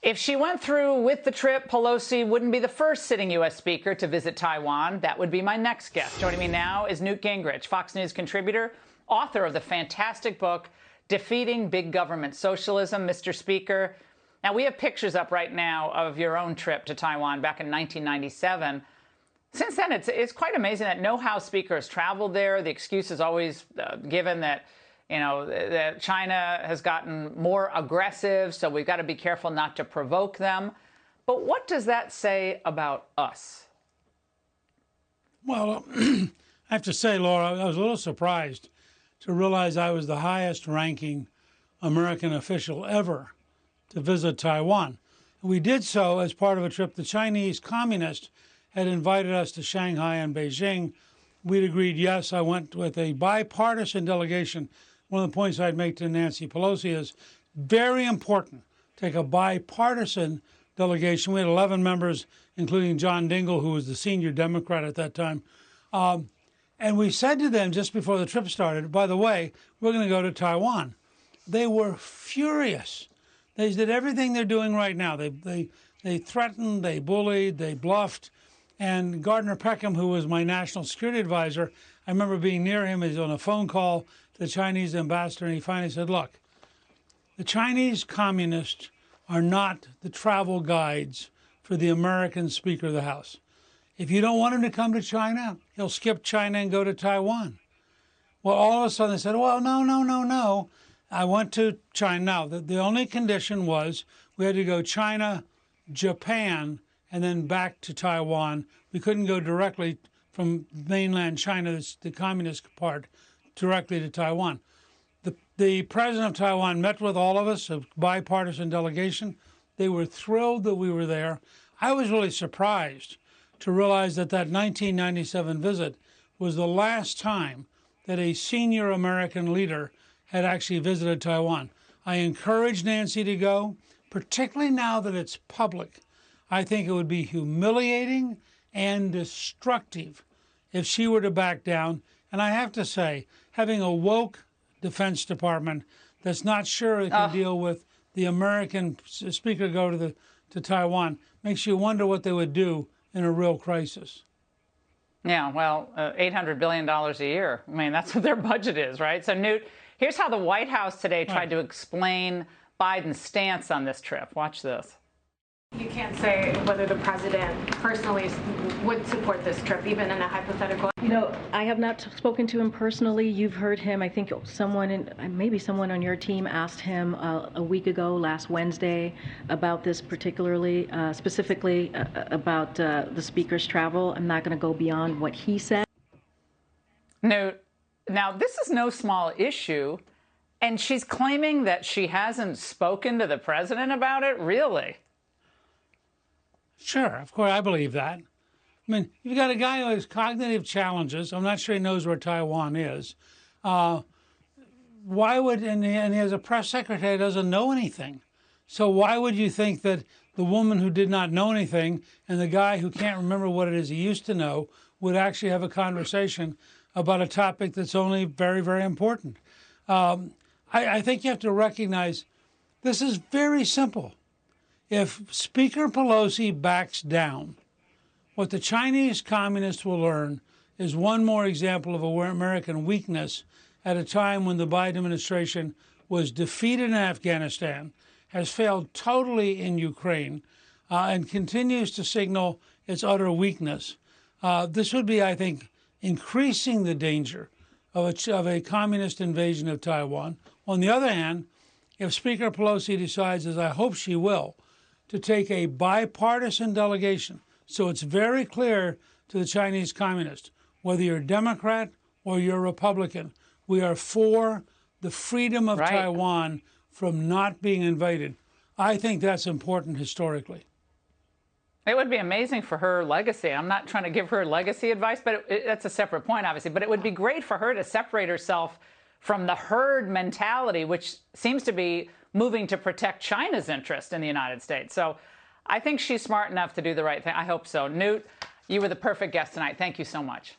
If she went through with the trip, Pelosi wouldn't be the first sitting U.S. Speaker to visit Taiwan. That would be my next guest. Joining me now is Newt Gingrich, Fox News contributor, author of the fantastic book, Defeating Big Government Socialism. Mr. Speaker, now we have pictures up right now of your own trip to Taiwan back in 1997. Since then, it's quite amazing that no House Speaker has traveled there. The excuse is always given that, that China has gotten more aggressive, so we've got to be careful not to provoke them. But what does that say about us? Well, I have to say, Laura, I was a little surprised to realize I was the highest-ranking American official ever to visit Taiwan. We did so as part of a trip. The Chinese communists had invited us to Shanghai and Beijing. We'd agreed, yes. I went with a bipartisan delegation. One of the points I'd make to Nancy Pelosi is very important. Take a bipartisan delegation. We had 11 members, including John Dingell, who was the senior Democrat at that time. And we said to them just before the trip started, by the way, we're going to go to Taiwan. They were furious. They did everything they're doing right now. They threatened, they bullied, they bluffed. And Gardner Peckham, who was my national security advisor, I remember being near him. He was on a phone call to the Chinese ambassador, and he finally said, look, the Chinese communists are not the travel guides for the American Speaker of the House. If you don't want him to come to China, he'll skip China and go to Taiwan. Well, all of a sudden they said, well, no. I went to China. Now, the only condition was we had to go China, Japan, and then back to Taiwan. We couldn't go directly from mainland China, the communist part, directly to Taiwan. The president of Taiwan met with all of us, a bipartisan delegation. They were thrilled that we were there. I was really surprised to realize that 1997 visit was the last time that a senior American leader had actually visited Taiwan. I encourage Nancy to go, particularly now that it's public. I think it would be humiliating and destructive if she were to back down. And I have to say, having a woke Defense Department that's not sure it can deal with the American Speaker go to Taiwan makes you wonder what they would do in a real crisis. Yeah, well, $800 billion a year. I mean, that's what their budget is, right? So, Newt, here's how the White House today tried to explain Biden's stance on this trip. Watch this. You can't say whether the president personally would support this trip, even in a hypothetical. I have not spoken to him personally. You've heard him. I think maybe someone on your team asked him a week ago, last Wednesday, about this particularly, specifically about the speaker's travel. I'm not going to go beyond what he said. Newt, now this is no small issue, and she's claiming that she hasn't spoken to the president about it? Really? Sure, of course, I believe that. I mean, you've got a guy who has cognitive challenges. I'm not sure he knows where Taiwan is. And he has a press secretary who doesn't know anything. So why would you think that the woman who did not know anything and the guy who can't remember what it is he used to know would actually have a conversation about a topic that's only very, very important? I think you have to recognize this is very simple. If Speaker Pelosi backs down, what the Chinese communists will learn is one more example of American weakness at a time when the Biden administration was defeated in Afghanistan, has failed totally in Ukraine, and continues to signal its utter weakness. This would be, I think, increasing the danger of a communist invasion of Taiwan. On the other hand, if Speaker Pelosi decides, as I hope she will, to take a bipartisan delegation, so it's very clear to the Chinese communists, whether you're a Democrat or you're a Republican, we are for the freedom of Taiwan from not being invaded. I think that's important historically. It would be amazing for her legacy. I'm not trying to give her legacy advice, but that's a separate point, obviously. But it would be great for her to separate herself from the herd mentality, which seems to be moving to protect China's interest in the United States. So I think she's smart enough to do the right thing. I hope so. Newt, you were the perfect guest tonight. Thank you so much.